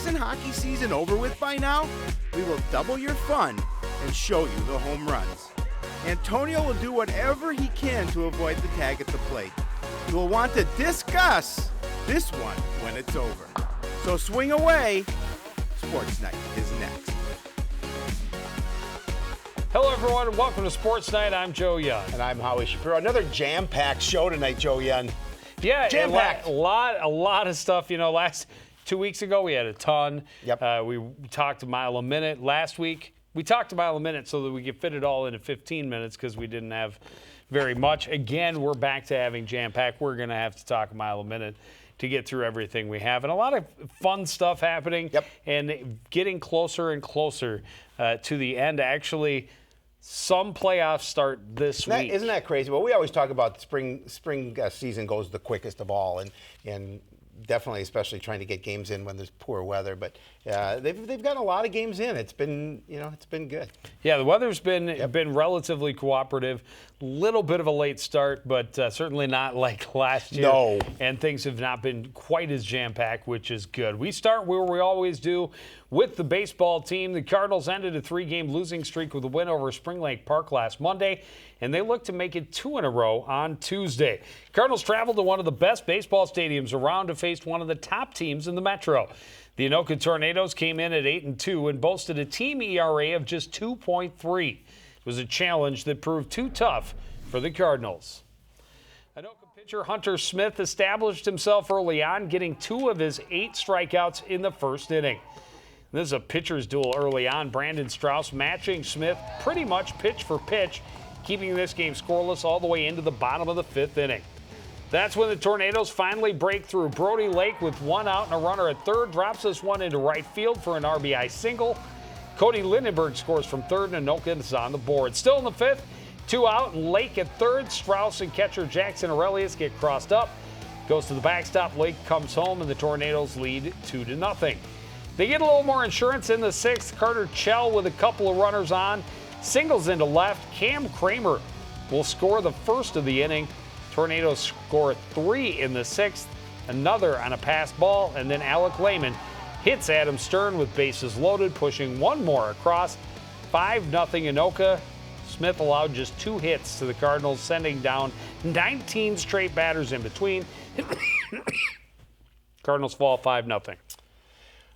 Isn't hockey season over with by now? We will double your fun and show you the home runs. Antonio will do whatever he can to avoid the tag at the plate. You will want to discuss this one when it's over. So swing away. Sportsnight is next. Hello, everyone, and welcome to Sports Night. I'm Joe Young. And I'm Howie Shapiro. Another jam-packed show tonight, Joe Young. Yeah, jam-packed. A lot of stuff. You know, last 2 weeks ago, we had a ton. Yep. We talked a mile a minute. Last week, we talked a mile a minute so that we could fit it all into 15 minutes because we didn't have very much. Again, we're back to having jam-packed. We're going to have to talk a mile a minute to get through everything we have. And a lot of fun stuff happening. Yep. And getting closer and closer to the end. Actually, some playoffs start this week. Isn't that crazy? Well, we always talk about spring season goes the quickest of all, and definitely, especially trying to get games in when there's poor weather. But they've got a lot of games in. It's been good. Yeah, the weather's been relatively cooperative. Little bit of a late start, but certainly not like last year. No. And things have not been quite as jam-packed, which is good. We start where we always do with the baseball team. The Cardinals ended a 3-game losing streak with a win over Spring Lake Park last Monday, and they look to make it 2 in a row on Tuesday. Cardinals traveled to one of the best baseball stadiums around to face one of the top teams in the Metro. The Anoka Tornadoes came in at 8-2 and boasted a team ERA of just 2.3. It was a challenge that proved too tough for the Cardinals. Anoka pitcher Hunter Smith established himself early on, getting 2 of his 8 strikeouts in the first inning. This is a pitcher's duel early on. Brandon Strauss matching Smith pretty much pitch for pitch, keeping this game scoreless all the way into the bottom of the 5th inning. That's when the Tornadoes finally break through. Brody Lake with 1 out and a runner at third drops this one into right field for an RBI single. Cody Lindenberg scores from third and Anoka is on the board. Still in the 5th, 2 out and Lake at third. Strauss and catcher Jackson Aurelius get crossed up. Goes to the backstop. Lake comes home and the Tornadoes lead 2-0. They get a little more insurance in the 6th. Carter Chell with a couple of runners on. Singles into left. Cam Kramer will score the first of the inning. Tornadoes score 3 in the 6th. Another on a pass ball. And then Alec Lehman hits Adam Stern with bases loaded, pushing one more across. 5-0 Anoka. Smith allowed just 2 hits to the Cardinals, sending down 19 straight batters in between. Cardinals fall 5-0.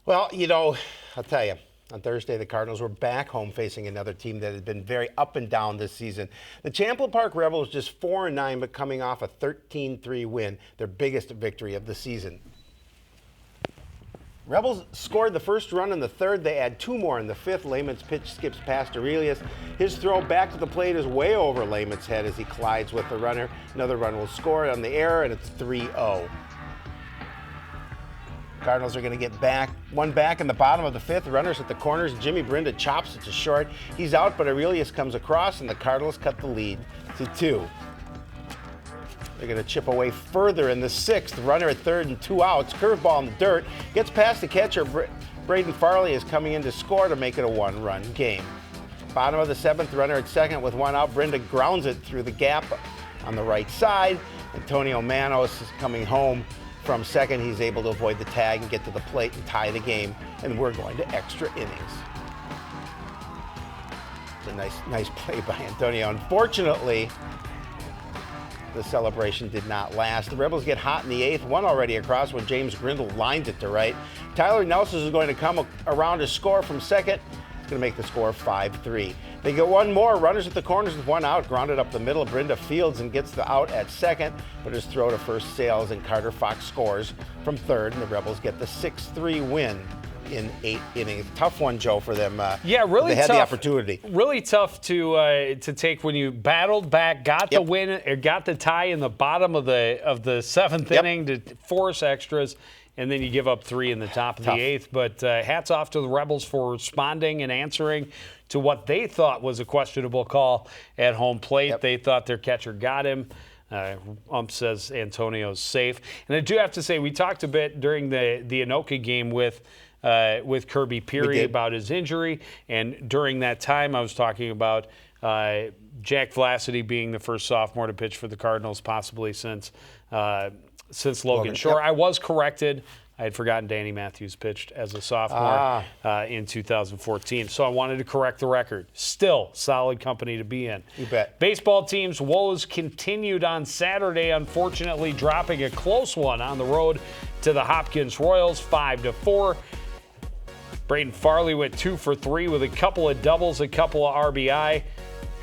Well, you know, I'll tell you, on Thursday, the Cardinals were back home facing another team that had been very up and down this season. The Champlain Park Rebels just 4-9, but coming off a 13-3 win, their biggest victory of the season. Rebels scored the first run in the 3rd. They add 2 more in the 5th. Lehman's pitch skips past Aurelius. His throw back to the plate is way over Lehman's head as he collides with the runner. Another run will score on the error, and it's 3-0. Cardinals are going to get one back in the bottom of the 5th. Runners at the corners. Jimmy Brinda chops it to short. He's out, but Aurelius comes across, and the Cardinals cut the lead to 2. They're going to chip away further in the 6th. Runner at third and 2 outs. Curveball in the dirt. Gets past the catcher. Braden Farley is coming in to score to make it a 1-run game. Bottom of the 7th. Runner at second with 1 out. Brinda grounds it through the gap on the right side. Antonio Manos is coming home from second. He's able to avoid the tag and get to the plate and tie the game. And we're going to extra innings. It's a nice play by Antonio. Unfortunately, the celebration did not last. The Rebels get hot in the 8th, 1 already across when James Grindle lines it to right. Tyler Nelson is going to come around to score from second. It's going to make the score 5-3. They get 1 more. Runners at the corners with 1 out. Grounded up the middle. Brinda fields and gets the out at second, but his throw to first sails, and Carter Fox scores from third, and the Rebels get the 6-3 win in 8 innings. Tough one, Joe, for them. Yeah, really tough. They had tough. the opportunity. Really tough to take when you battled back, got the win, or got the tie in the bottom of the 7th inning to force extras, and then you give up 3 in the top of the 8th. But hats off to the Rebels for responding and answering to what they thought was a questionable call at home plate. Yep. They thought their catcher got him. Ump says Antonio's safe. And I do have to say, we talked a bit during the Anoka game with Kirby Peary about his injury. And during that time, I was talking about Jack Vlacity being the first sophomore to pitch for the Cardinals, possibly since Logan Shore. Yep. I was corrected. I had forgotten Danny Matthews pitched as a sophomore in 2014, so I wanted to correct the record. Still solid company to be in. You bet. Baseball team's woes continued on Saturday, unfortunately dropping a close one on the road to the Hopkins Royals, 5-4. Braden Farley went 2 for 3 with a couple of doubles, a couple of RBI.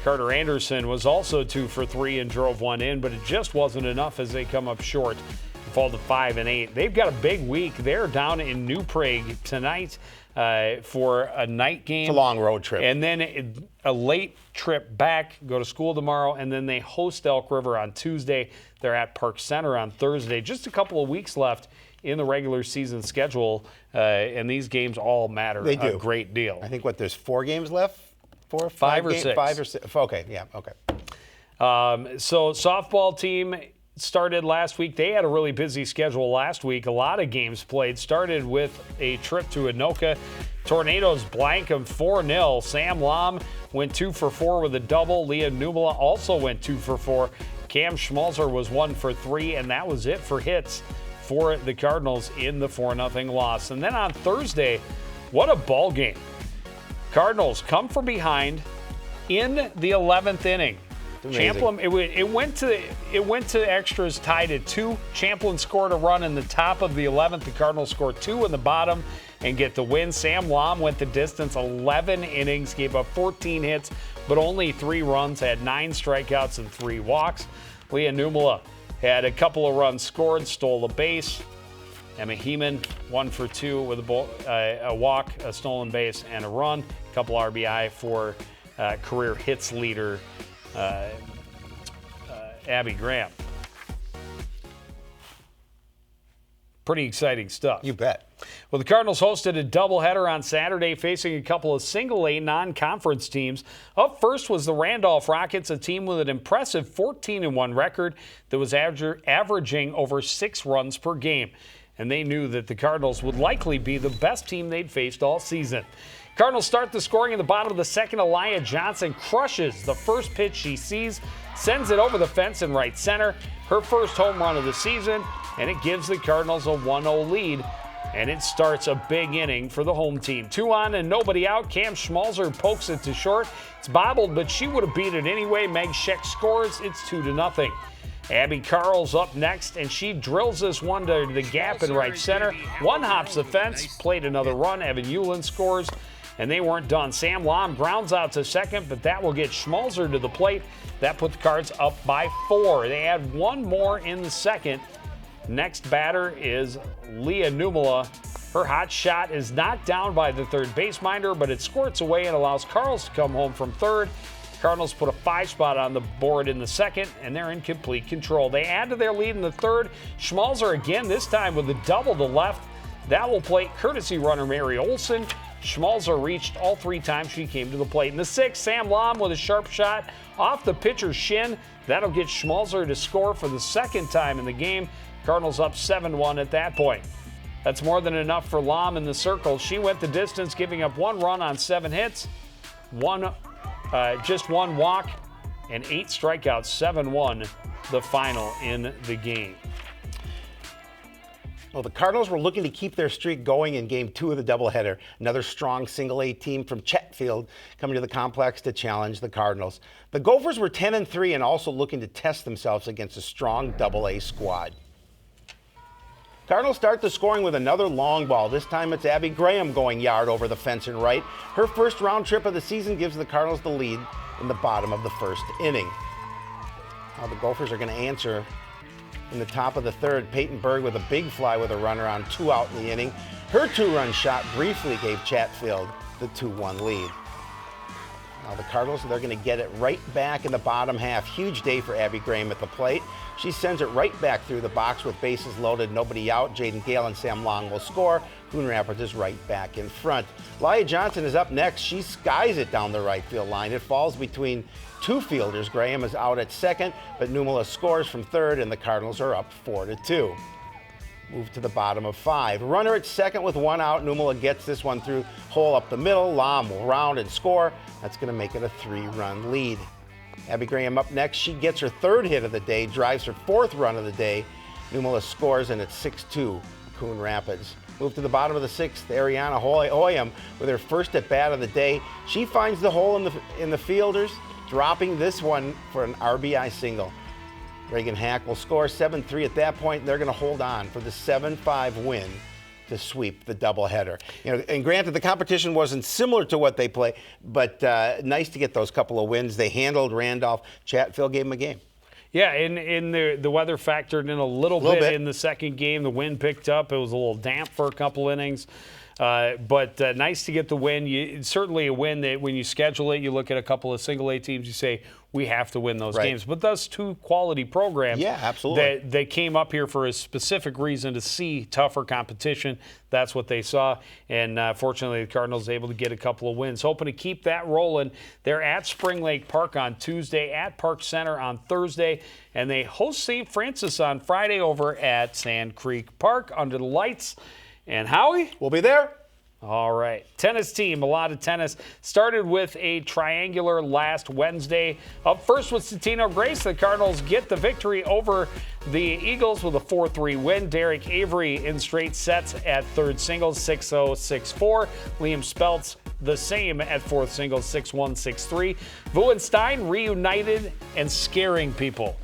Carter Anderson was also 2 for 3 and drove one in, but it just wasn't enough as they come up short. Fall to 5-8. They've got a big week. They're down in New Prague tonight for a night game. It's a long road trip. And then a late trip back, go to school tomorrow, and then they host Elk River on Tuesday. They're at Park Center on Thursday. Just a couple of weeks left in the regular season schedule, and these games all matter They do. a great deal. I think, there's 4 games left? 4, 5 or games? 6. 5 or 6. Okay, yeah, okay. So softball team started last week. They had a really busy schedule last week. A lot of games played. Started with a trip to Anoka. Tornadoes blank them 4-0. Sam Lom went 2 for 4 with a double. Leah Numala also went 2 for 4. Cam Schmalzer was 1 for 3, and that was it for hits for the Cardinals in the 4-0 loss. And then on Thursday, what a ball game. Cardinals come from behind in the 11th inning. Champlin, it went to extras, tied at 2. Champlin scored a run in the top of the 11th. The Cardinals scored 2 in the bottom and get the win. Sam Lom went the distance, 11 innings, gave up 14 hits, but only 3 runs, had 9 strikeouts and 3 walks. Leah Numala had a couple of runs scored, stole a base. Emma Heeman, 1 for 2 with a walk, a stolen base, and a run. A couple RBI for career hits leader Abby Graham. Pretty exciting stuff. You bet. Well, the Cardinals hosted a doubleheader on Saturday, facing a couple of single-A non-conference teams. Up first was the Randolph Rockets, a team with an impressive 14-1 record that was averaging over 6 runs per game. And they knew that the Cardinals would likely be the best team they'd faced all season. Cardinals start the scoring in the bottom of the second. Aliyah Johnson crushes the first pitch she sees, sends it over the fence in right center. Her first home run of the season, and it gives the Cardinals a 1-0 lead. And it starts a big inning for the home team. 2 on and nobody out. Cam Schmalzer pokes it to short. It's bobbled, but she would have beat it anyway. Meg Scheck scores. It's 2-0. Abby Carl's up next, and she drills this one to the gap in right center. One hops the fence, played another run. Evan Hewlin scores, and they weren't done. Sam Lom grounds out to second, but that will get Schmalzer to the plate. That put the Cards up by 4. They add one more in the second. Next batter is Leah Numala. Her hot shot is knocked down by the third base minder, but it squirts away and allows Carls to come home from third. Cardinals put a 5 spot on the board in the second, and they're in complete control. They add to their lead in the third. Schmalzer again, this time with a double to left. That will plate courtesy runner Mary Olson. Schmalzer reached all 3 times she came to the plate. In the 6th, Sam Lom with a sharp shot off the pitcher's shin. That'll get Schmalzer to score for the second time in the game. Cardinals up 7-1 at that point. That's more than enough for Lom in the circle. She went the distance, giving up 1 run on 7 hits, just 1 walk, and 8 strikeouts. 7-1 the final in the game. Well, the Cardinals were looking to keep their streak going in Game 2 of the doubleheader. Another strong single-A team from Chatfield coming to the complex to challenge the Cardinals. The Gophers were 10-3 and also looking to test themselves against a strong Double-A squad. Cardinals start the scoring with another long ball. This time it's Abby Graham going yard over the fence and right. Her first round trip of the season gives the Cardinals the lead in the bottom of the first inning. Now the Gophers are going to answer in the top of the third. Peyton Berg with a big fly with a runner on 2 out in the inning. Her 2-run shot briefly gave Chatfield the 2-1 lead. Now the Cardinals, they're going to get it right back in the bottom half. Huge day for Abby Graham at the plate. She sends it right back through the box with bases loaded, nobody out. Jaden Gale and Sam Long will score. Coon Rapids is right back in front. Aliyah Johnson is up next. She skies it down the right field line. It falls between 2 fielders. Graham is out at second, but Numala scores from third, and the Cardinals are up 4-2. Move to the bottom of 5. Runner at second with 1 out. Numala gets this one through hole up the middle. Lom will round and score. That's going to make it a 3-run lead. Abby Graham up next. She gets her 3rd hit of the day, drives her 4th run of the day. Numala scores, and it's 6-2 Coon Rapids. Move to the bottom of the 6th, Ariana Hoyam with her first at bat of the day. She finds the hole in the fielders, dropping this one for an RBI single. Reagan Hack will score 7-3 at that point, and they're going to hold on for the 7-5 win to sweep the doubleheader. And granted, the competition wasn't similar to what they play, but nice to get those couple of wins. They handled Randolph. Chatfield gave them a game. Yeah, and the weather factored in a little bit in the second game. The wind picked up. It was a little damp for a couple innings. But nice to get the win. Certainly a win that when you schedule it, you look at a couple of single-A teams, you say, we have to win those games. But those two quality programs that came up here for a specific reason to see tougher competition. That's what they saw. And fortunately, the Cardinals able to get a couple of wins. Hoping to keep that rolling. They're at Spring Lake Park on Tuesday, at Park Center on Thursday, and they host St. Francis on Friday over at Sand Creek Park under the lights. And Howie? We'll be there. All right. Tennis team, a lot of tennis. Started with a triangular last Wednesday. Up first with Citino Grace. The Cardinals get the victory over the Eagles with a 4-3 win. Derek Avery in straight sets at third singles, 6-0, 6-4. Liam Speltz the same at fourth singles, 6-1, 6-3. Vu and Stein reunited and scaring people.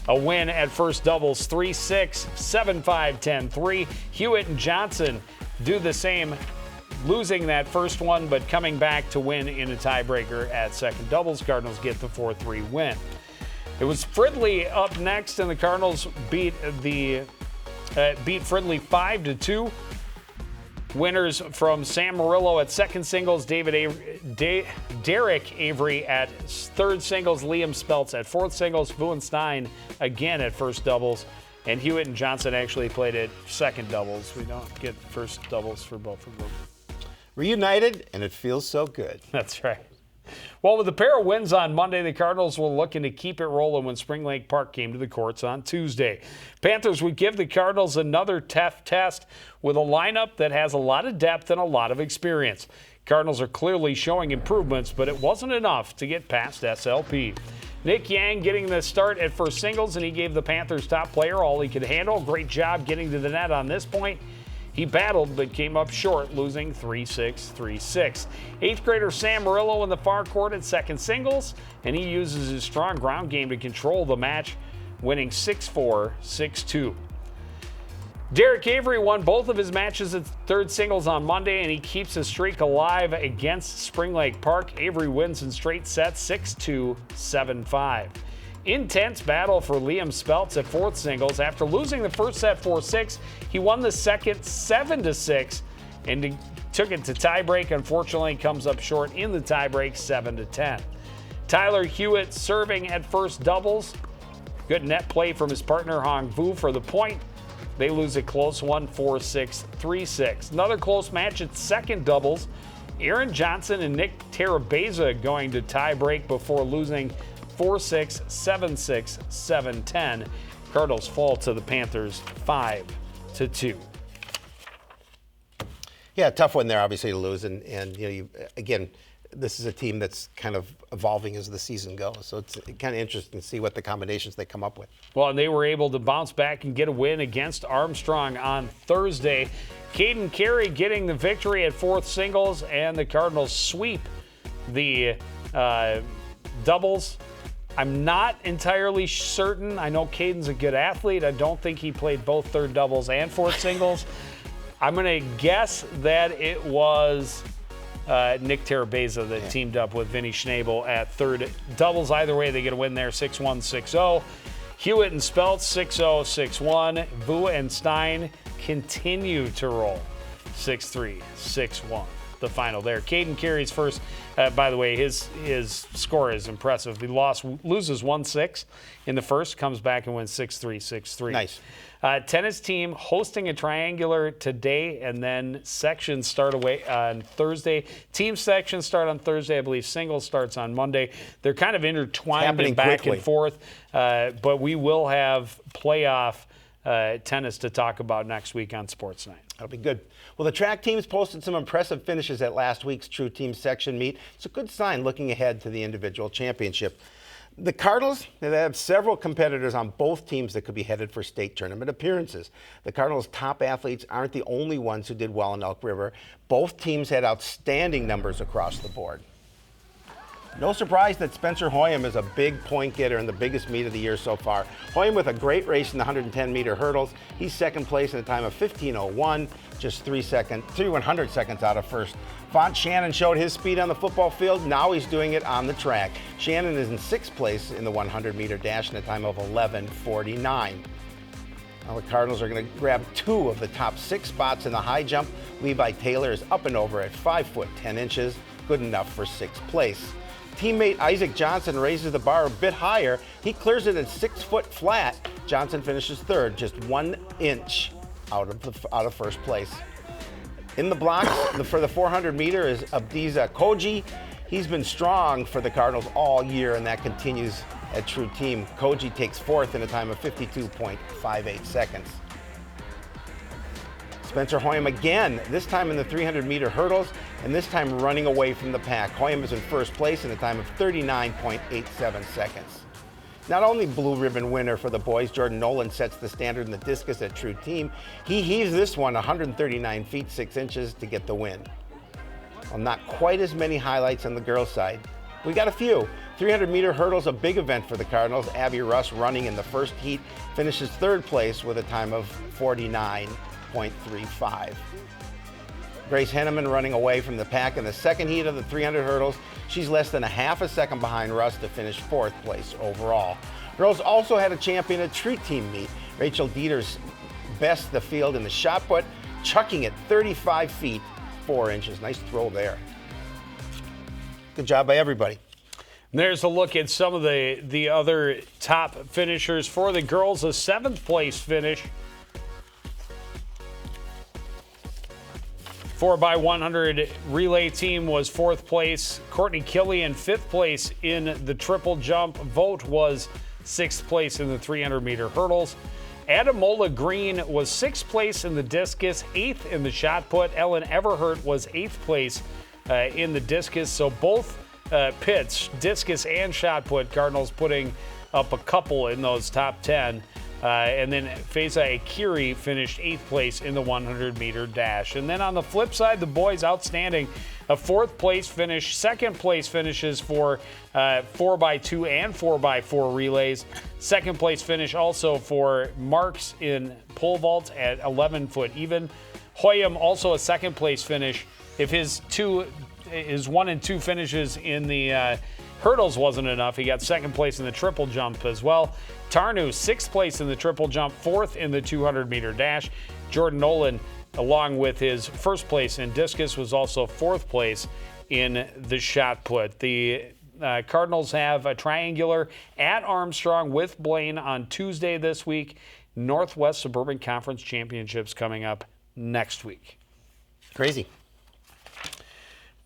A win at first doubles, 3-6, 7-5, 10-3. Hewitt and Johnson do the same, losing that first one, but coming back to win in a tiebreaker at second doubles. Cardinals get the 4-3 win. It was Fridley up next, and the Cardinals beat Fridley 5-2. Winners from Sam Murillo at second singles, Derek Avery at third singles, Liam Speltz at fourth singles, Vu and Stein again at first doubles, and Hewitt and Johnson actually played at second doubles. We don't get first doubles for both of them. Reunited, and it feels so good. That's right. Well, with a pair of wins on Monday, the Cardinals were looking to keep it rolling when Spring Lake Park came to the courts on Tuesday. Panthers would give the Cardinals another tough test with a lineup that has a lot of depth and a lot of experience. Cardinals are clearly showing improvements, but it wasn't enough to get past SLP. Nick Yang getting the start at first singles, and he gave the Panthers top player all he could handle. Great job getting to the net on this point. He battled but came up short, losing 3-6, 3-6. Eighth grader Sam Murillo in the far court at second singles, and he uses his strong ground game to control the match, winning 6-4, 6-2. Derek Avery won both of his matches at third singles on Monday, and he keeps his streak alive against Spring Lake Park. Avery wins in straight sets, 6-2, 7-5. Intense battle for Liam Speltz at fourth singles. After losing the first set 4-6, he won the second 7-6 and took it to tiebreak. Unfortunately, comes up short in the tiebreak 7-10. Tyler Hewitt serving at first doubles. Good net play from his partner Hong Vu for the point. They lose a close one, 4-6, 3-6. Another close match at second doubles. Aaron Johnson and Nick Terabeza going to tiebreak before losing 4-6, 7-6, 7-10. Cardinals fall to the Panthers 5-2. Yeah, tough one there, obviously, to lose. And again, this is a team that's kind of evolving as the season goes. So it's kind of interesting to see what the combinations they come up with. Well, and they were able to bounce back and get a win against Armstrong on Thursday. Caden Carey getting the victory at fourth singles, and the Cardinals sweep the doubles. I'm not entirely certain. I know Caden's a good athlete. I don't think he played both third doubles and fourth singles. I'm going to guess that it was Nick Terabeza that teamed up with Vinny Schnabel at third doubles. Either way, they get a win there, 6-1, 6-0. Hewitt and Speltz, 6-0, 6-1. Vu and Stein continue to roll, 6-3, 6-1. The final there. Caden Carey's first. By the way, his score is impressive. He loses 1-6 in the first, comes back and wins 6-3, 6-3. Nice. Tennis team hosting a triangular today, and then sections start away on Thursday. Team sections start on Thursday. I believe singles starts on Monday. They're kind of intertwined and back quickly and forth, but we will have playoff tennis to talk about next week on Sportsnight. That'll be good. Well, the track teams posted some impressive finishes at last week's True Team section meet. It's a good sign looking ahead to the individual championship. The Cardinals, they have several competitors on both teams that could be headed for state tournament appearances. The Cardinals' top athletes aren't the only ones who did well in Elk River. Both teams had outstanding numbers across the board. No surprise that Spencer Hoyam is a big point getter in the biggest meet of the year so far. Hoyam with a great race in the 110-meter hurdles. He's second place in a time of 15:01, just 3 100 seconds out of first. Font Shannon showed his speed on the football field. Now he's doing it on the track. Shannon is in sixth place in the 100-meter dash in a time of 11:49. Now the Cardinals are going to grab 2 of the top 6 spots in the high jump. Levi Taylor is up and over at 5 foot 10 inches, good enough for 6th place. Teammate Isaac Johnson raises the bar a bit higher. He clears it at 6 foot flat. Johnson finishes third, just 1 inch out of first place. In the blocks for the 400 meter is Abdiza Koji. He's been strong for the Cardinals all year, and that continues at True Team. Koji takes 4th in a time of 52.58 seconds. Spencer Hoyam again, this time in the 300-meter hurdles, and this time running away from the pack. Hoyam is in first place in a time of 39.87 seconds. Not only blue ribbon winner for the boys, Jordan Nolan sets the standard in the discus at True Team. He heaves this one 139 feet 6 inches to get the win. Well, not quite as many highlights on the girls' side. We got a few. 300-meter hurdles, a big event for the Cardinals. Abby Russ running in the first heat finishes third place with a time of 49.35. Grace Henneman running away from the pack in the second heat of the 300 hurdles. She's less than a half a second behind Russ to finish 4th place overall. Girls also had a champion at True Team meet. Rachel Dieters best the field in the shot put, chucking it 35 feet 4 inches. Nice throw there. Good job by everybody. There's a look at some of the other top finishers for the girls. A 7th place finish. 4x100 relay team was 4th place. Courtney Killian 5th place in the triple jump. Vogt was 6th place in the 300-meter hurdles. Adamola Green was 6th place in the discus, 8th in the shot put. Ellen Everhart was 8th place in the discus. So both pits, discus and shot put, Cardinals putting up a couple in those top 10. And then Faiza Akiri finished 8th place in the 100-meter dash. And then on the flip side, the boys outstanding. A 4th place finish, 2nd place finishes for 4x2 and 4x4 relays. 2nd place finish also for Marks in pole vault at 11 foot even. Hoyam also a 2nd place finish. If his 1 and 2 finishes in the hurdles wasn't enough, he got 2nd place in the triple jump as well. Tarnu, 6th place in the triple jump, 4th in the 200-meter dash. Jordan Nolan, along with his 1st place in discus, was also 4th place in the shot put. The Cardinals have a triangular at Armstrong with Blaine on Tuesday this week. Northwest Suburban Conference Championships coming up next week. Crazy.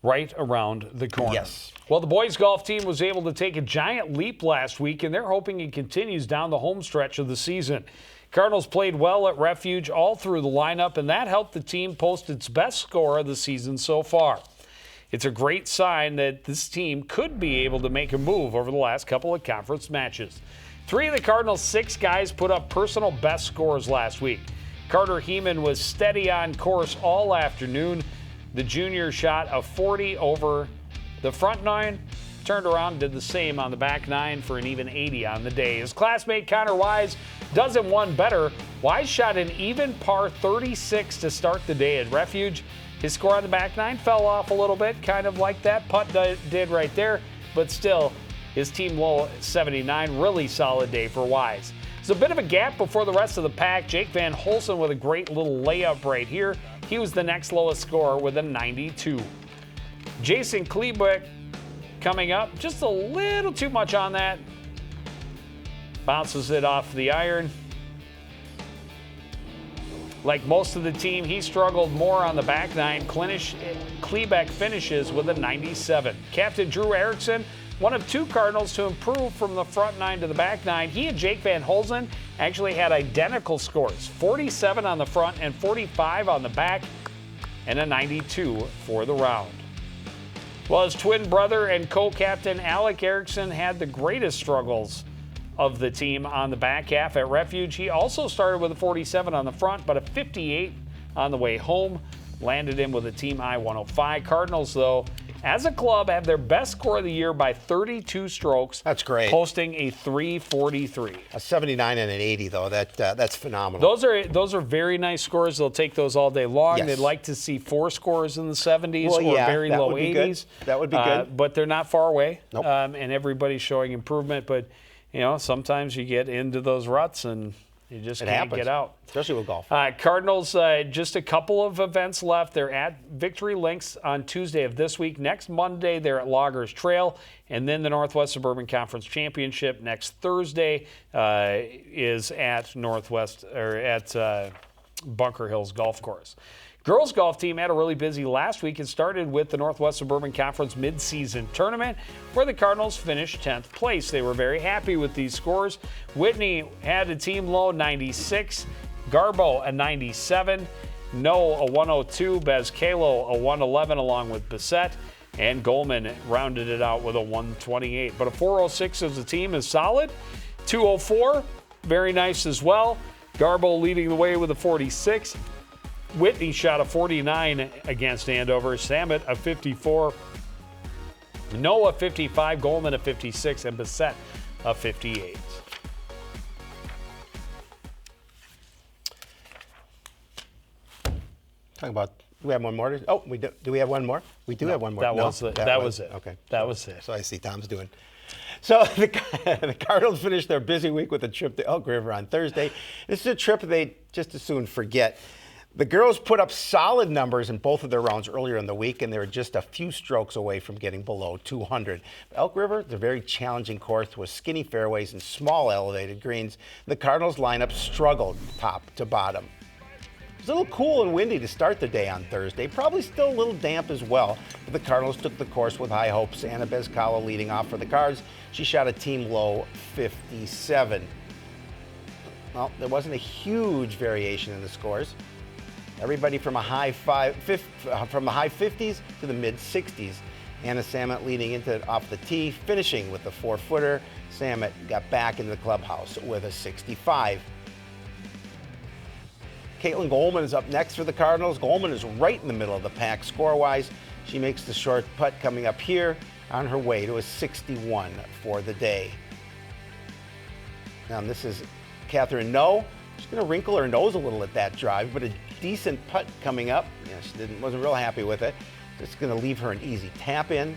Right around the corner. Yes. Well, the boys golf team was able to take a giant leap last week, and they're hoping it continues down the home stretch of the season. Cardinals played well at Refuge all through the lineup, and that helped the team post its best score of the season so far. It's a great sign that this team could be able to make a move over the last couple of conference matches. 3 of the Cardinals' 6 guys put up personal best scores last week. Carter Heeman was steady on course all afternoon. The junior shot a 40 over the front 9, turned around, did the same on the back 9 for an even 80 on the day. His classmate Connor Wise does it one better. Wise shot an even par 36 to start the day at Refuge. His score on the back 9 fell off a little bit, kind of like that putt did right there, but still, his team low 79, really solid day for Wise. It's a bit of a gap before the rest of the pack. Jake Van Holsen with a great little layup right here. He was the next lowest scorer with a 92. Jason Klebeck coming up, just a little too much on that. Bounces it off the iron. Like most of the team, he struggled more on the back 9. Klebeck finishes with a 97. Captain Drew Erickson, one of 2 Cardinals to improve from the front 9 to the back 9. He and Jake Van Holsen actually had identical scores, 47 on the front and 45 on the back, and a 92 for the round. Well, his twin brother and co-captain Alec Erickson had the greatest struggles of the team on the back half at Refuge. He also started with a 47 on the front, but a 58 on the way home. Landed him with a team high 105. Cardinals, though, as a club, have their best score of the year by 32 strokes. That's great. Posting a 343. A 79 and an 80, though. That's phenomenal. Those are very nice scores. They'll take those all day long. Yes. They'd like to see 4 scores in the 70s Well, or yeah, very that low would be 80s. good. That would be good. But they're not far away. Nope. And everybody's showing improvement. But, sometimes you get into those ruts and you just can't get out. Especially with golf. Cardinals, just a couple of events left. They're at Victory Links on Tuesday of this week. Next Monday, they're at Loggers Trail. And then the Northwest Suburban Conference Championship next Thursday is at Bunker Hills Golf Course. Girls golf team had a really busy last week. It started with the Northwest Suburban Conference mid-season tournament where the Cardinals finished 10th place. They were very happy with these scores. Whitney had a team low 96, Garbo a 97, No a 102, Bezcalo a 111 along with Bissett, and Goldman rounded it out with a 128. But a 406 as a team is solid. 204, very nice as well. Garbo leading the way with a 46. Whitney shot a 49 against Andover. Samet a 54. Noah 55. Goldman a 56. And Bissett a 58. Talking about, do we have one more? Oh, we do. Do we have one more? We do have one more. That was it. Okay. That was it. So I see Tom's doing. So the Cardinals finished their busy week with a trip to Elk River on Thursday. This is a trip they just as soon forget. The girls put up solid numbers in both of their rounds earlier in the week, and they were just a few strokes away from getting below 200. Elk River, it's a very challenging course with skinny fairways and small elevated greens. The Cardinals lineup struggled top to bottom. It was a little cool and windy to start the day on Thursday, probably still a little damp as well. But the Cardinals took the course with high hopes. Anna Bezcalo leading off for the Cards. She shot a team low 57. Well, there wasn't a huge variation in the scores. Everybody from the high 50s to the mid 60s. Anna Samet leading into it off the tee, finishing with the 4-footer. Samet got back into the clubhouse with a 65. Caitlin Goldman is up next for the Cardinals. Goldman is right in the middle of the pack score-wise. She makes the short putt coming up here on her way to a 61 for the day. Now this is Catherine No. She's going to wrinkle her nose a little at that drive, but a decent putt coming up. She wasn't real happy with it. It's going to leave her an easy tap in.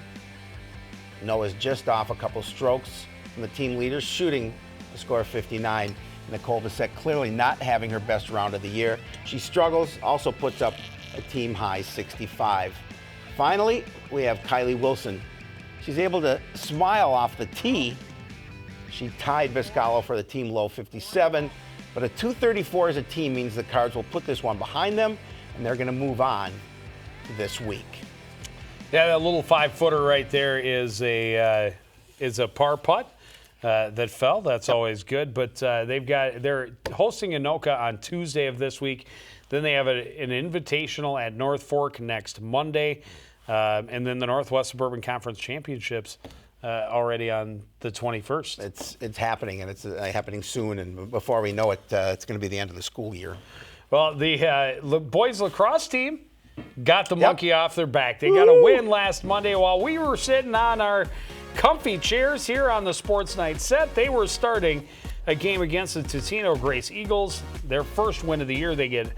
Noah's just off a couple strokes from the team leaders, shooting a score of 59. Nicole Bissett clearly not having her best round of the year. She struggles, also puts up a team high 65. Finally, we have Kylie Wilson. She's able to smile off the tee. She tied Bezcalo for the team low 57. But a 234 as a team means the Cards will put this one behind them, and they're going to move on this week. Yeah, that little 5-footer right there is a par putt that fell. That's always good. But they're hosting Anoka on Tuesday of this week. Then they have an invitational at North Fork next Monday, and then the Northwest Suburban Conference Championships. Already on the 21st. It's happening, and it's happening soon. And before we know it, it's going to be the end of the school year. Well, the boys lacrosse team got the monkey off their back. They got a win last Monday while we were sitting on our comfy chairs here on the Sportsnight set. They were starting a game against the Totino Grace Eagles. Their first win of the year. They get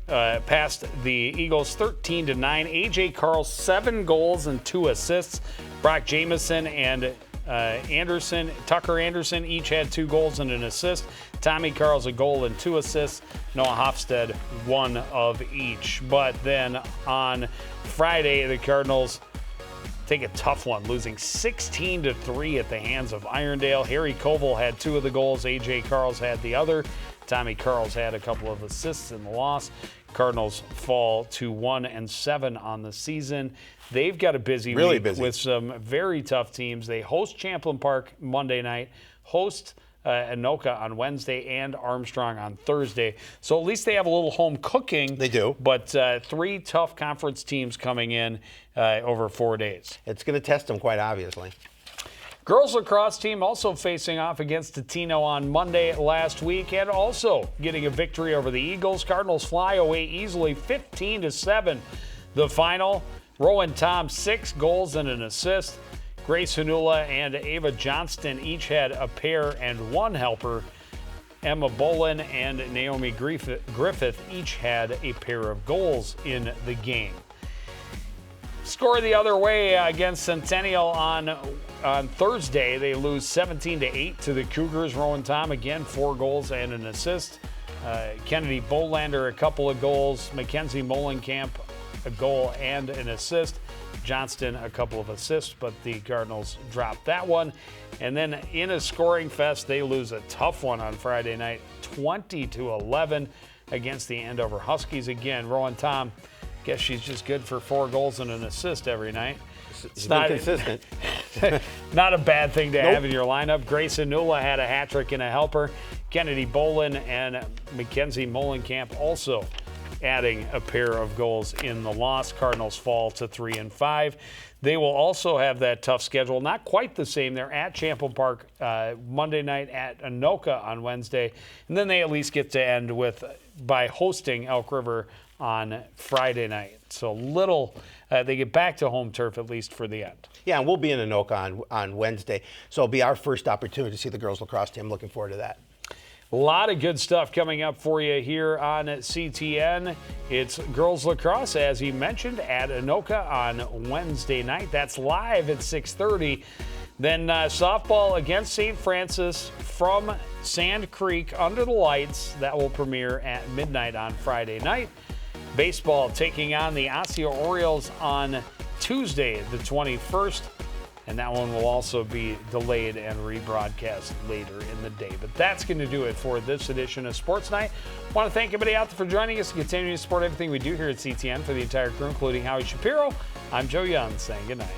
past the Eagles 13-9. AJ Carl 7 goals and 2 assists. Brock Jameson and Tucker Anderson each had 2 goals and an assist. Tommy Carl's a goal and 2 assists. Noah Hofstad 1 of each. But then on Friday, the Cardinals take a tough one, losing 16-3 at the hands of Irondale. Harry Koval had 2 of the goals. AJ Carl's had the other. Tommy Carl's had a couple of assists in the loss. Cardinals fall to 1-7 on the season. They've got a busy week with some very tough teams. They host Champlin Park Monday night, host Anoka on Wednesday and Armstrong on Thursday. So at least they have a little home cooking. They do. But 3 tough conference teams coming in over 4 days. It's going to test them quite obviously. Girls lacrosse team also facing off against Totino on Monday last week and also getting a victory over the Eagles. Cardinals fly away easily 15-7. The final, Rowan Tom 6 goals and an assist. Grace Hanula and Ava Johnston each had a pair and 1 helper. Emma Bolin and Naomi Griffith each had a pair of goals in the game. Score the other way against Centennial on Thursday. They lose 17-8 to the Cougars. Rowan Tom again 4 goals and an assist. Kennedy Bolander a couple of goals. Mackenzie Molenkamp a goal and an assist. Johnston a couple of assists, but the Cardinals dropped that one. And then in a scoring fest, they lose a tough one on Friday night, 20-11 against the Andover Huskies. Again, Rowan Tom, guess she's just good for 4 goals and an assist every night. It's not consistent. Not a bad thing to have in your lineup. Grace Anula had a hat trick and a helper. Kennedy Bolin and Mackenzie Molenkamp also adding a pair of goals in the loss. Cardinals fall to 3-5. They will also have that tough schedule. Not quite the same. They're at Champlain Park Monday night, at Anoka on Wednesday, and then they at least get to end by hosting Elk River on Friday night. So they get back to home turf at least for the end. Yeah, and we'll be in Anoka on Wednesday, so it'll be our first opportunity to see the girls lacrosse team. Looking forward to that. A lot of good stuff coming up for you here on CTN. It's girls lacrosse, as he mentioned, at Anoka on Wednesday night. That's live at 6:30. Then softball against St. Francis from Sand Creek under the lights. That will premiere at midnight on Friday night. Baseball taking on the Osseo Orioles on Tuesday, the 21st. And that one will also be delayed and rebroadcast later in the day. But that's going to do it for this edition of Sports Night. I want to thank everybody out there for joining us and continuing to support everything we do here at CTN. For the entire crew, including Howie Shapiro, I'm Joe Young saying good night.